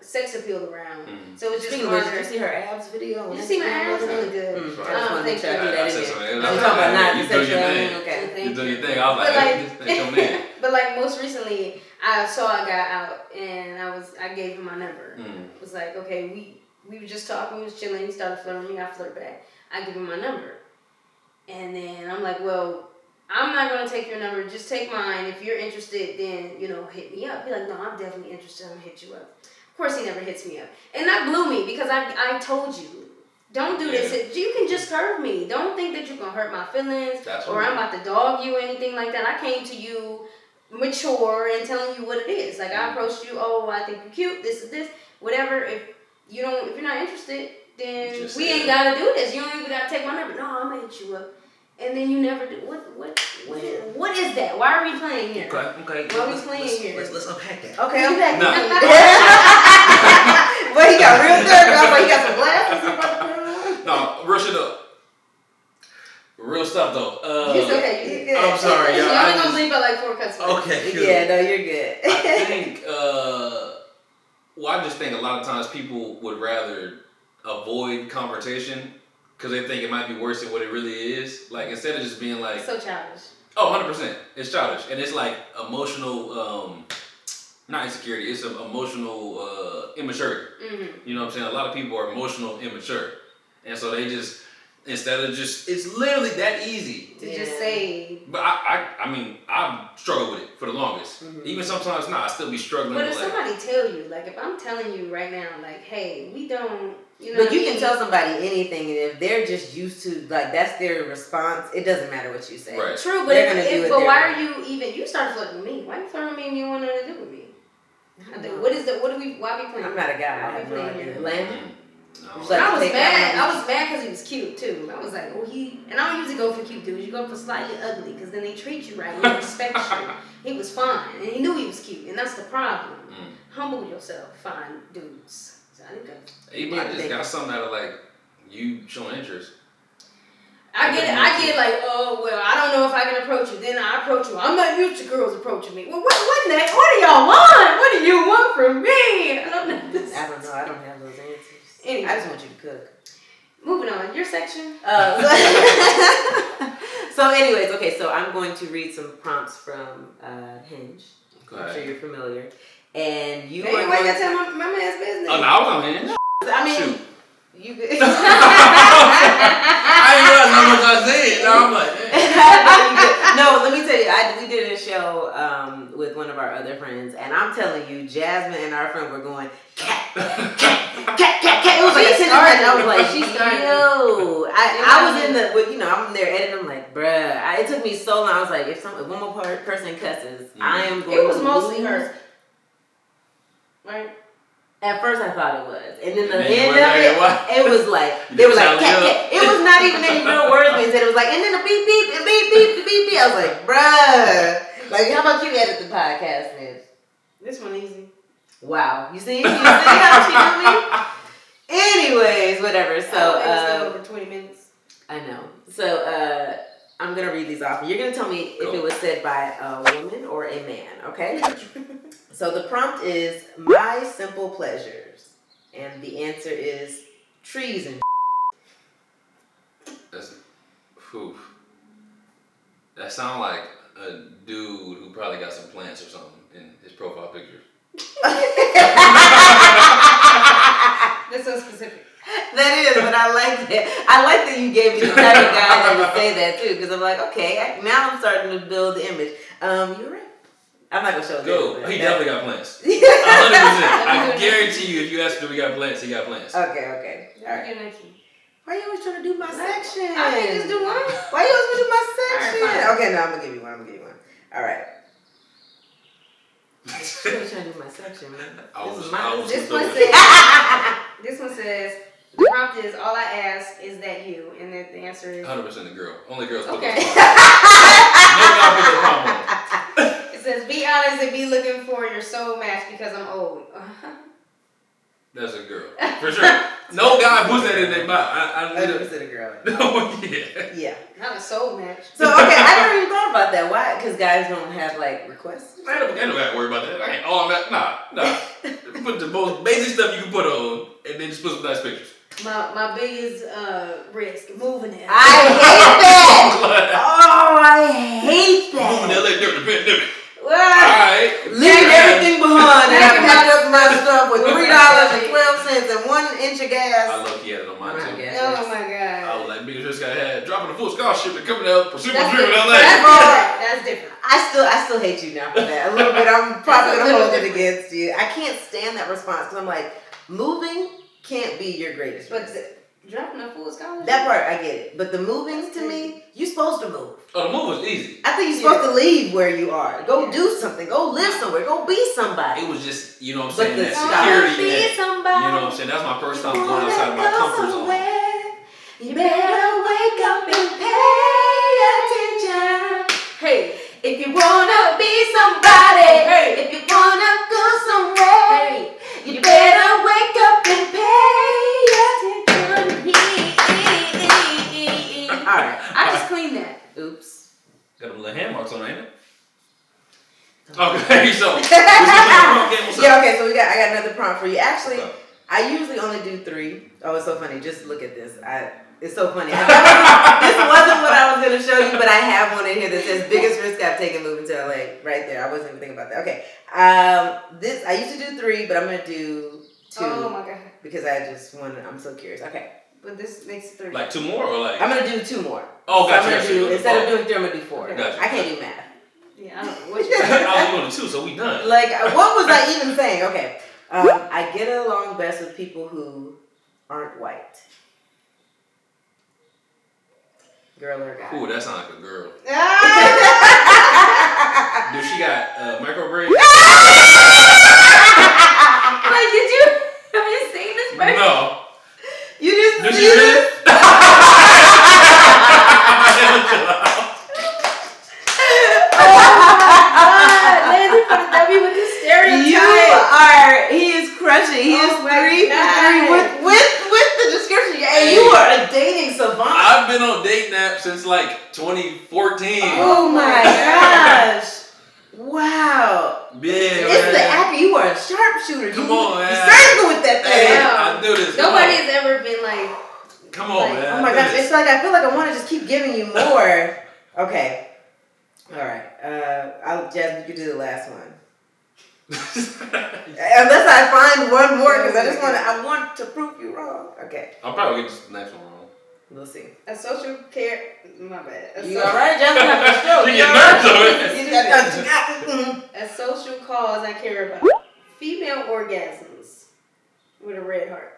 sex appeal around. So it's just harder. Did you see her abs video? Did you see my abs? Really good. I don't think so. I said something. I'm talking about not you doing your thing. Okay. You doing your thing. I was like, hey, that's your man. But like most recently, I saw a guy out, and I gave him my number. It was like, okay, we were just talking, we was chilling, he started flirting with me, I flirt back. I give him my number. And then I'm like, well, I'm not going to take your number. Just take mine. If you're interested, then, hit me up. Be like, no, I'm definitely interested. I'm going to hit you up. Of course, he never hits me up. And that blew me because I told you, don't do this. You can just curve me. Don't think that you can hurt my feelings or I'm about to dog you or anything like that. I came to you mature and telling you what it is. Like, I approached you, oh, I think you're cute, this is this, whatever. If you're not interested, then we ain't got to do this. You don't even got to take my number. No, I'm going to hit you up. And then you never do. What is that? Why are we playing here? Okay. Why are we playing here? Let's unpack that. Okay, unpack that. Well, he got real good. I was like, he got some glasses. No, real shit up. stuff though. It's okay. You good. I'm sorry, y'all. You're only gonna bleep out like 4 cuts. Okay, good. Yeah, no, you're good. I think, I just think a lot of times people would rather avoid confrontation because they think it might be worse than what it really is. Like, instead of just being like... So childish. Oh, 100%. It's childish. And it's like emotional, not insecurity, it's emotional immaturity. Mm-hmm. You know what I'm saying? A lot of people are emotional immature. And so they just, instead of just, it's literally that easy. To just say. But I mean, I've struggled with it for the longest. Mm-hmm. Even sometimes I still be struggling But with if like, somebody tell you, like if I'm telling you right now, like, hey, we don't, you know. But you can tell somebody anything, and if they're just used to, like, that's their response, it doesn't matter what you say. Right. True, but They're gonna do it but their why way. are you even? You started flirting with me. Why you flirting with me and you don't want nothing to do with me? What is the? What do we? Why we playing? I'm not a guy. I Why have we no playing idea. here? Landon? no. Like, And I was take mad. that I was mad because he was cute too. I was like, oh, and I don't usually go for cute dudes. You go for slightly ugly because then they treat you right and they respect you. He was fine, and he knew he was cute, and that's the problem. Humble yourself, fine dudes. So I didn't go. You might just got something out of like you showing interest. I get it. I get like, oh well, I don't know if I can approach you. Then I approach you. I'm not used to girls approaching me. Well, what next? What do y'all want? What do you want from me? I don't know. I don't know. I don't have those answers. Anyway. I just want you to cook. Moving on. Your section. So anyways, okay, so I'm going to read some prompts from Hinge. Go I'm ahead. sure you're familiar. And you Hey, are why you going gotta tell my man's business? Oh, no, I was on Hinge. I mean, Shoot. you could. I didn't realize how much I said. Now I'm like, No, let me tell you, we did a show with one of our other friends, and I'm telling you, Jasmine and our friend were going cat, cat, cat, cat, cat. It was like a sentence, and I was like, She started. yo, I was in the, you know, I'm there editing. I'm like, bruh, it took me so long. I was like, if one more person cusses, I am going. It was mostly lose. her. Right. At first, I thought it was, and then the And then end you of were it, like, it was like You they were tally like, cat, up. cat. It was not even any real words being said. It was like, and then the beep, beep, and beep, beep, beep, beep, beep. I was like, bruh, like, how about you edit the podcast, Midge? This one easy. Wow, you see how she do me? Anyways, whatever. So, over 20 minutes. I know. So, I'm gonna read these off. You're gonna tell me if it was said by a woman or a man. Okay. So the prompt is my simple pleasures, and the answer is trees and. That sounds like a dude who probably got some plants or something in his profile picture. That's so specific. That is, but I like that. I like that you gave me the type of guy that would say that too, because I'm like, okay, now I'm starting to build the image. You're right. I'm not gonna show Go. this. He definitely got plants. 100%. I guarantee you, if you ask him, do we got plants? He got plants. Okay. All right. Get next one. Why you always trying to do my section? I can just do one. Why you always do my section? All right, fine. Okay, no, I'm gonna give you one. All right. You always trying to do my section, man. This one says, the prompt is, all I ask is that you, and then the answer is 100% the girl. Only girls put okay. those prompts. No guy put the prompt on. It says, be honest and be looking for your soul match because I'm old. That's a girl. For sure. No guy puts that in their mouth. I 100% a girl. No, yeah. Yeah. Not a soul match. So okay, I never even thought about that. Why? Because guys don't have like requests. I don't got to worry about that. I ain't all that. Nah. Put the most basic stuff you can put on, and then just put some nice pictures. My biggest risk, moving it. I hate that. Oh, I hate Moving that. to LA during the pandemic. Well, Alright. leaving everything behind and I Thank packed up my stuff with $3.12 you. and 1 inch of gas. I low-key had it on mine too. Oh my god. I was like, biggest risk I had, dropping a full scholarship and coming out, pursuing my That's dream in different. LA. That's different. I still hate you now for that. A little bit. I'm probably That's a gonna little hold it different. against you. I can't stand that response because I'm like, moving can't be your greatest. But risk. dropping a full scholarship? That part I get it, but the moving to me, you're supposed to move. Oh, the move was easy. I think you're supposed to leave where you are. Go do something. Go live somewhere. Go be somebody. It was just, you know what I'm But saying, the that scholarship- security net. somebody. You know what I'm saying? That's my first time going outside of my comfort zone. You better wake up and pay attention. Hey, If you wanna be somebody, Hey. if you wanna go somewhere, you better wake up and pay attention. All right. I just cleaned that. Oops. Got them little hand marks on it, ain't it? Okay, so what's up? Yeah, okay, so I got another prompt for you. Actually, I usually only do 3. Oh, it's so funny. Just look at this. It's so funny. This wasn't what I was going to show you, but I have one in here that says biggest risk I've taken moving to LA. Right there. I wasn't even thinking about that. Okay. This I used to do 3, but I'm going to do 2. Oh my god. Because I'm so curious. Okay. But this makes 3. Like 2 more or like? I'm going to do 2 more. Oh, gotcha. Instead of doing 3, I'm going to do 4. Gotcha. I can't do math. Yeah, I don't know what you're I was doing 2, so we done. Like, what was I even saying? Okay. I get along best with people who aren't white. Girl or guy? Ooh, that sounds like a girl. Dude, she got micro braids. Like, did you have you seen this person? No. You didn't Did see she this? really? Landon for the W with the stereotype. He is crushing. He is 3 for 3 God. with the description. And you are a dating savant. I've been on date nap since like 2014. Oh my gosh. Wow. Yeah, It's the actor. You are a sharpshooter. Come on, man. You're surgical with that thing. Hey, Wow. I do this. Nobody has ever been like. Come on, man. Oh my gosh. It's like I feel like I want to just keep giving you more. Okay. All right. Jasmine, you do the last one. Unless I find one more, because I want to prove you wrong. Okay. I'll probably get this next one wrong. We'll see. A social care. My bad. You alright, Jasmine? Have a stroke. You get nerves of it. A social cause I care about. Female orgasms with a red heart.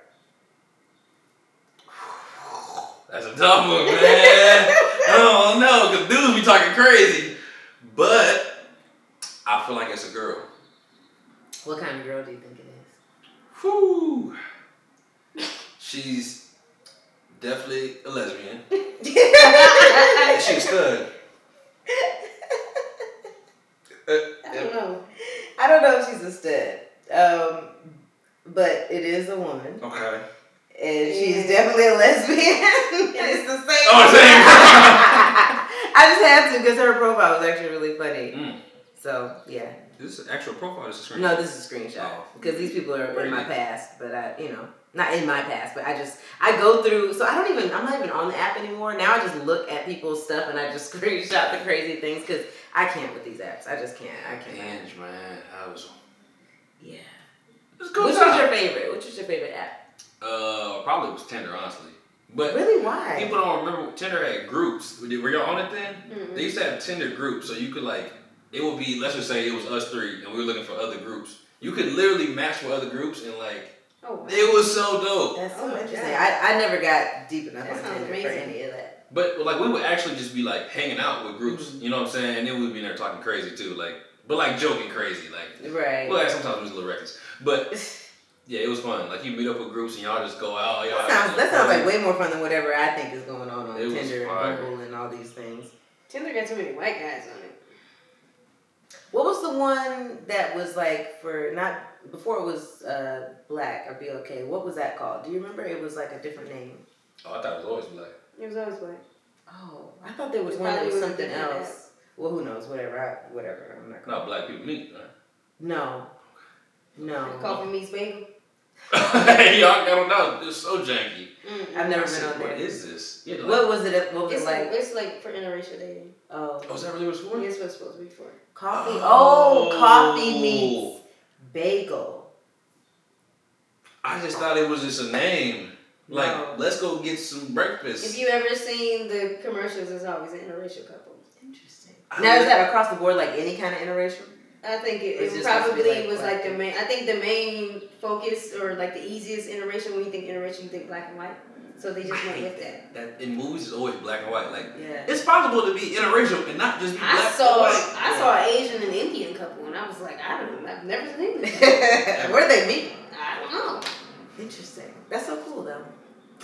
That's a tough one, man. Oh no, because dudes be talking crazy. But I feel like it's a girl. What kind of girl do you think it is? Whew. She's definitely a lesbian. She's a stud. I don't know. I don't know if she's a stud. But it is a woman. Okay. And she's definitely a lesbian. It's the same. Oh, same. I just had to because her profile was actually really funny. So, yeah. Is this an actual profile or is this a screenshot? No, this is a screenshot. Because these people are in my past. But not in my past, but I go through, so I'm not even on the app anymore. Now I just look at people's stuff and I just screenshot the crazy things because I can't with these apps. I just can't. I can't. Binge, man. I was. Yeah. Which was your favorite? Which was your favorite app? Probably was Tinder, honestly. But really, why? People don't remember Tinder had groups. Were y'all on it then? Mm-hmm. They used to have Tinder groups, so you could it would be, let's just say it was us 3 and we were looking for other groups. You could literally match with other groups and it was so dope. That's so interesting. I never got deep enough on Tinder for any of that. But we would actually just be hanging out with groups, you know what I'm saying? And then we'd be there talking crazy too, but joking crazy, right. Well, sometimes it was a little reckless, but yeah, it was fun. You meet up with groups and y'all just go out. That sounds like way more fun than whatever I think is going on it Tinder and Bumble and all these things. Tinder got too many white guys on it. What was the one that was before it was black or be okay? What was that called? Do you remember? It was a different name. Oh, I thought it was always black. It was always black. Oh, I thought there was one that was something else. Well, who knows? Whatever. I'm not. Not black people meet, right? No. Coffee meets bagel. Hey, y'all don't know. It's so janky. I've never been on there. What is this? Yeah, what was it? What was it's it like? It's for interracial dating. Oh. Oh, is that really what it's for? Yes, what it's supposed to be for. Coffee. Oh, coffee meets bagel. I just thought it was just a name. No. Let's go get some breakfast. If you ever seen the commercials, it's always an interracial couple. Interesting. Now, is that across the board, any kind of interracial? I think it just probably was the main. I think the main focus or the easiest interracial. When you think interracial, you think black and white. So they just went with that. That in movies is always black and white. Yeah. It's possible to be interracial and not just be black and white. I saw an Asian and Indian couple, and I was like, I've never seen this. Where did they meet? I don't know. Interesting. That's so cool, though.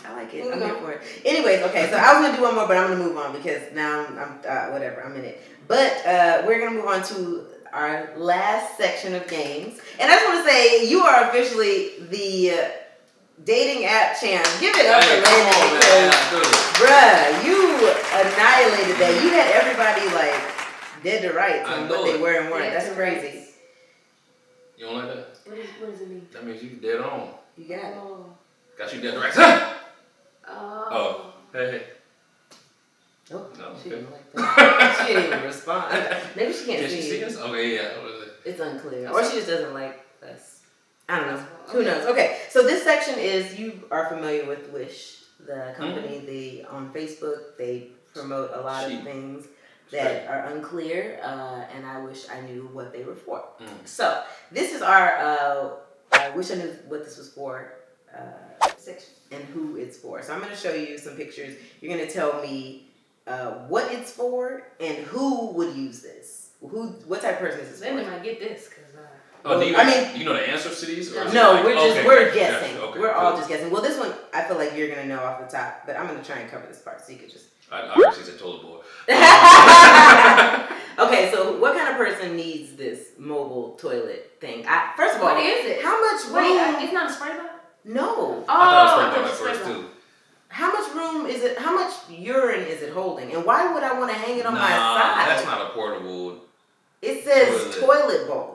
I like it. I'm here for it. Anyways, okay, so I was gonna do one more, but I'm gonna move on because now I'm whatever. I'm in it. But we're gonna move on to our last section of games, and I just want to say you are officially the dating app champ. Give it up for Landon, because, bruh, you annihilated that. You had everybody like dead to rights on what they were and weren't. Yeah, That's crazy. You don't like that? What does it mean? That means you dead on. You got it. Got you dead to rights. Huh? Oh. Hey. Oh, No, she okay. didn't like that. She didn't even respond. Maybe she can't Can see she see it. us? Okay, yeah. What is it? It's unclear. Or she just doesn't like us. I don't know. Okay. Who knows? Okay, so this section is, you are familiar with Wish, the company. They on Facebook, they promote a lot of things that are unclear, and I wish I knew what they were for. So this is our I wish I knew what this was for section and who it's for. So I'm going to show you some pictures. You're going to tell me what it's for and who would use this. What type of person is this for? Maybe I might get this because. You know the answers to these? Or No, like, we're guessing. Gotcha. Okay, we're all just guessing. Well, this one I feel like you're gonna know off the top, but I'm gonna try and cover this part so you could just. I actually said toilet boy. Okay, so what kind of person needs this mobile toilet thing? First of all, what is it? How much room? Wait, it's not a spray bottle? No. I thought it was spray bottle at first too. How much room is it? How much urine is it holding? And why would I want to hang it on my side? That's not a portable. It says toilet bowl.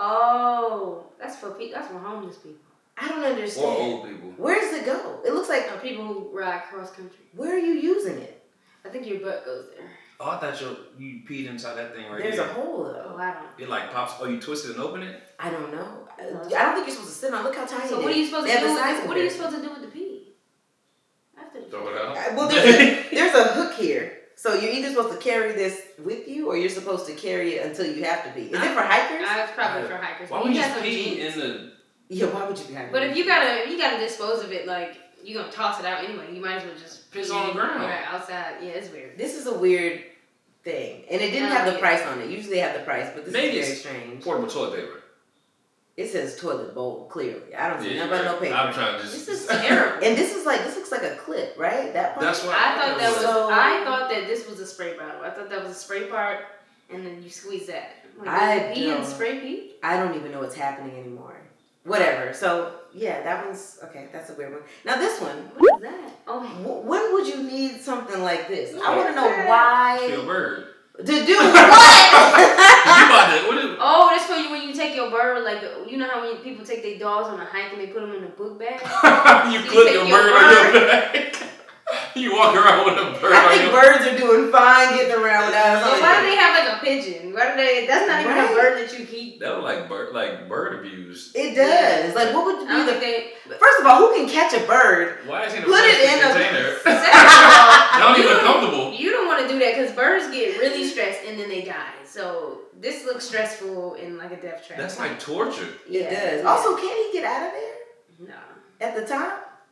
Oh, that's for homeless people. I don't understand. Or old people. Where does it go? It looks like people who ride cross country. Where are you using it? I think your butt goes there. Oh, I thought you peed inside that thing right There's here. a hole though. Oh, I don't. It like pops. Oh, you twist it and open it? I don't know. I don't think you're supposed to sit on. Look how tiny it is. So what are you supposed to do? What are you supposed to do with the pee? After the Throw it out. Well, there's a hook here. So you're either supposed to carry this with you, or you're supposed to carry it until you have to pee. Is it for hikers? It's probably for hikers. Why would you just pee in the? Yeah, why would you be hiking? But if you gotta dispose of it, like you're gonna toss it out anyway. You might as well just piss on the ground. Right outside. Yeah, it's weird. This is a weird thing, and it didn't have the price on it. Usually they have the price, but this is very strange. Portable toilet paper. It says toilet bowl clearly. I don't see nothing but no paper. I'm trying to just. This is terrible. And this looks like a clip, right? That part. That's what I thought that this was a spray bottle. I thought that was a spray part, and then you squeeze that. Like, pee and spray pee? I don't even know what's happening anymore. Whatever. So yeah, that one's okay. That's a weird one. Now this one. What is that? Oh, when would you need something like this? I want to know why. Feel bird. To do what? Oh, that's for you when you take your bird, like, you know how when people take their dogs on a hike and they put them in a book bag? You clip your bird on your back. You walk around with a bird. I think birds are doing fine getting around without something. Why do they have like a pigeon? Why do they? That's not even a bird that you keep. That was like bird abuse. It does. Like, what would be the? First of all, who can catch a bird? Why is he in a put it in container? a Don't even comfortable. You don't want to do that because birds get really stressed and then they die. So this looks stressful in like a death trap. That's like torture. It does. Also, can he get out of there? No. At the top?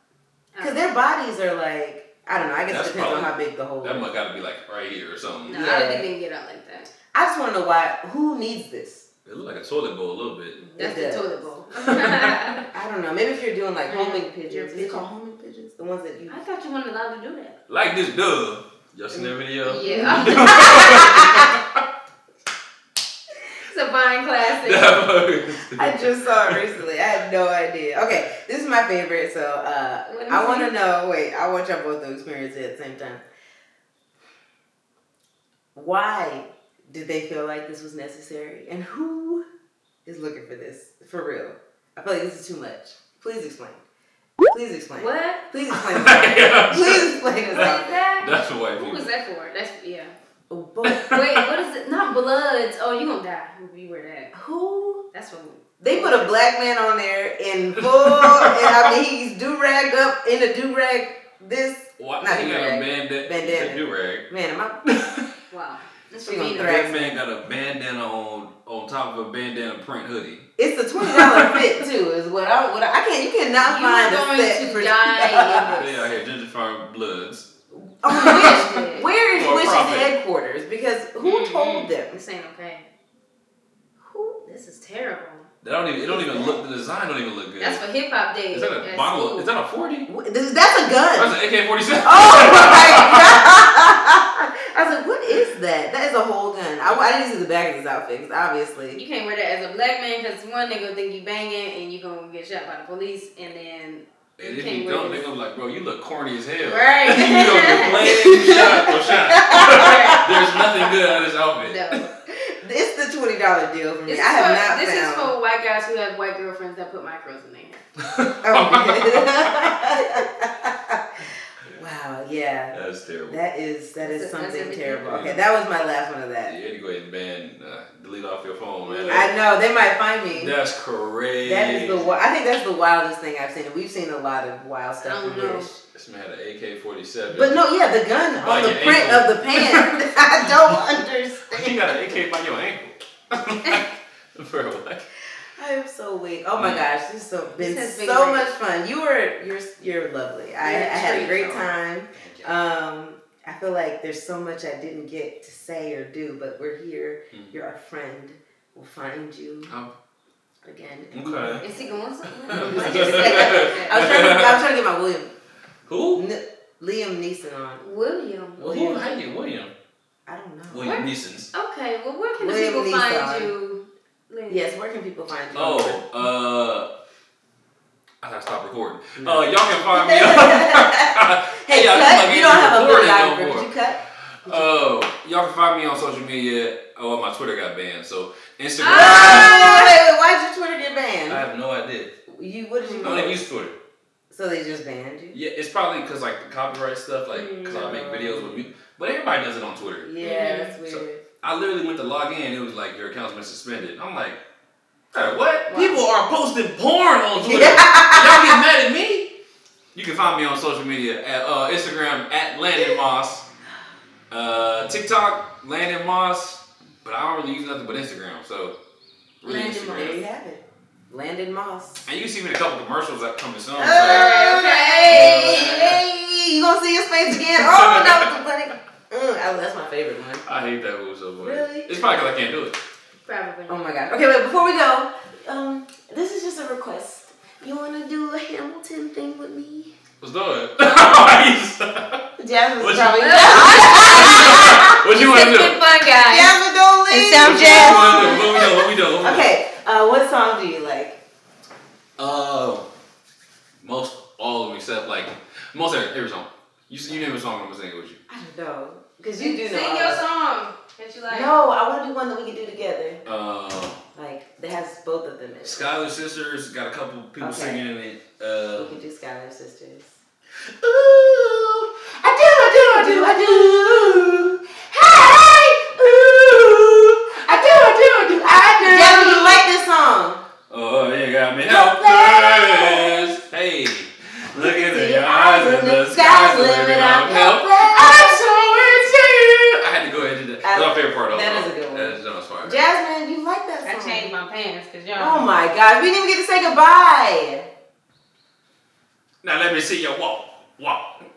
Because their bodies are like. I don't know. I guess it depends on how big the hole is. That must gotta be like right here or something. No, I don't think they can get out like that. I just want to know why. Who needs this? It looks like a toilet bowl a little bit. That's the toilet bowl. I don't know. Maybe if you're doing like homing pigeons. Is it called homing pigeons? The ones that you. I thought you weren't allowed to do that. Like this dove. Y'all seen that video? Yeah. It's a fine classic. I just saw it recently. I had no idea. Okay, this is my favorite. So I want to know. Wait, I want y'all both to experience it at the same time. Why did they feel like this was necessary, and who is looking for this for real? I feel like this is too much. Please explain. Please explain. What? Please explain. Please explain this. That's for white people. Who was that for? That's yeah. Oh, wait, what is it? Not Bloods. Oh, you gonna die if you wear that. Who? That's what. They put a black man on there in full. I mean, he's do-ragged up in a do-rag. This. What? Not He got do-rag. a bandana. Do-rag. Man, am I? Wow. That's She for gonna Mina. That man got a bandana on top of a bandana print hoodie. It's a $20 fit too. Is what I can't. You cannot find a set for die. They out here Ginger Farm Bloods. Oh, where is Wish's headquarters? Because who told them? This ain't okay. Who? This is terrible. It don't even look. The design don't even look good. That's for hip hop days. Is that a bottle? Is that a 40? That's a gun. That's an AK-47. Oh my god! I was like, what is that? That is a whole gun. I didn't see the back of this outfit because obviously you can't wear that as a black man because one, they gonna think you banging and you gonna get shot by the police, and then. And if you don't, they're gonna be like, bro, you look corny as hell. Right. You gonna get played, shot, or shot. they'll put micros in there. Wow, yeah. That's terrible. That is something terrible. Yeah. Okay, that was my last one of that. Yeah, you had to go ahead and delete off your phone, man. I know, they might find me. That's crazy. That is I think that's the wildest thing I've seen. And we've seen a lot of wild stuff from Wish. This man had an AK-47. But no, yeah, the gun on the print of the pants. I don't understand. You got an AK by your ankle. For what? I am so weak. Oh my gosh, this has been so so much fun. You're lovely. I had a great time. I feel like there's so much I didn't get to say or do, but we're here. You're our friend. We'll find you again. Okay. Is he going somewhere? I was trying to get my William. Who? Liam Neeson on. William. Who? How you William? I don't know. William Neeson's. Okay, well, where can the William people Neeson. find you? Lynn? Yes, where can people find you? I gotta stop recording. Y'all can find me on. Hey, yeah, cut. You don't have a videographer. No Did you cut? Y'all can find me on social media. Oh, my Twitter got banned. So Instagram. Wait, why'd your Twitter get banned? I have no idea. What did you I don't even use Twitter. So they just banned you? Yeah, it's probably because like the copyright stuff, like because I make videos with me. But everybody does it on Twitter. Yeah, that's weird. So I literally went to log in. It was like your account's been suspended. I'm like, hey, what? Wow. People are posting porn on Twitter. Y'all get mad at me? You can find me on social media at Instagram at Landon Moss, TikTok Landon Moss, but I don't really use nothing but Instagram. So really Landon Instagram. Moss. There you have it. Landon Moss. And you can see me in a couple commercials that come to soon. Hey, you gonna see his face again? Oh, that was funny. That's my favorite one. I hate that move so much. Really? It's probably because I can't do it. Probably. Oh my god. Okay, wait, before we go, this is just a request. You wanna do a Hamilton thing with me? Let's do it. Jasmine, What probably. What you want to do? Fun, guys. Jasmine, don't leave. It sounds What we do? Okay, what song do you like? Most all of them except like most every song. You name a song, I'm gonna sing it with you. I don't know, cause you do know. Sing your song that you like. No, I want to do one that we can do together. Like that has both of them in it. Skylar Sisters got a couple people singing in it. We can do Skylar Sisters. Ooh, I do. Hey, ooh, I do. Jasmine, you like this song? Oh, you got me helpless. Hey, look into your eyes and the sky's the limit. I'm helpless. I'm so into you. I had to go ahead and do that. That's my favorite part of That is a good one. That is fire. Jasmine, you like that song? I changed my pants because y'all. Oh my gosh, we didn't even get to say goodbye. Now let me see your walk. All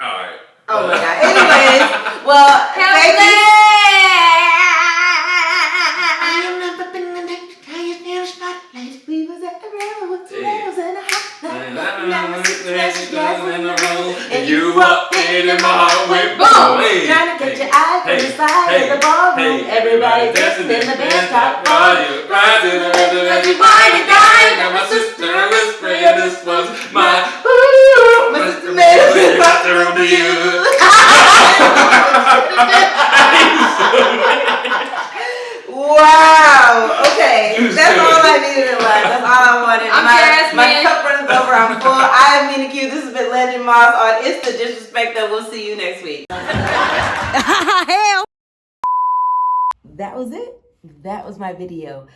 right. Oh my god. Anyways, well, thank you. We was at a room with two girls in a house. And you walked in my heart with boom. Trying to get your eyes from the side of the ballroom. Everybody dancing in the bandstand. Right to the rhythm as you wind and dine. Got my sister whispering, this was my Mr. Mayor, got the room to you. Wow. Okay. That's all I needed in life. That's all I wanted. My cup runs over. I'm full. I am MinaQ. This has been Landon Moss on It's the Disrespect. We'll see you next week. Hell. That was it. That was my video.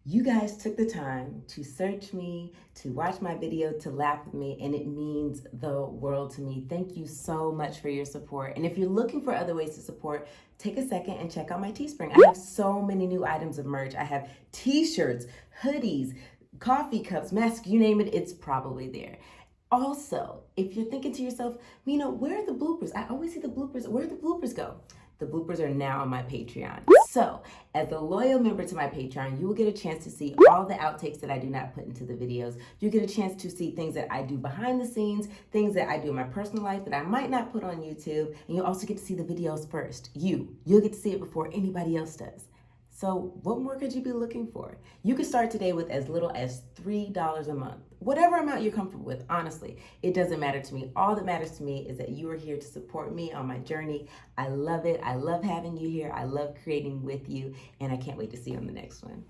You guys took the time to search me, to watch my video, to laugh with me, and it means the world to me. Thank you so much for your support. And if you're looking for other ways to support, take a second and check out my Teespring. I have so many new items of merch. I have t-shirts, hoodies, coffee cups, masks, you name it, it's probably there. Also, if you're thinking to yourself, Mina, where are the bloopers? I always see the bloopers. Where do the bloopers go? The bloopers are now on my Patreon. So, as a loyal member to my Patreon, you will get a chance to see all the outtakes that I do not put into the videos. You get a chance to see things that I do behind the scenes, things that I do in my personal life that I might not put on YouTube, and you'll also get to see the videos first. You'll get to see it before anybody else does. So what more could you be looking for? You can start today with as little as $3 a month. Whatever amount you're comfortable with, honestly, it doesn't matter to me. All that matters to me is that you are here to support me on my journey. I love it. I love having you here. I love creating with you, and I can't wait to see you on the next one.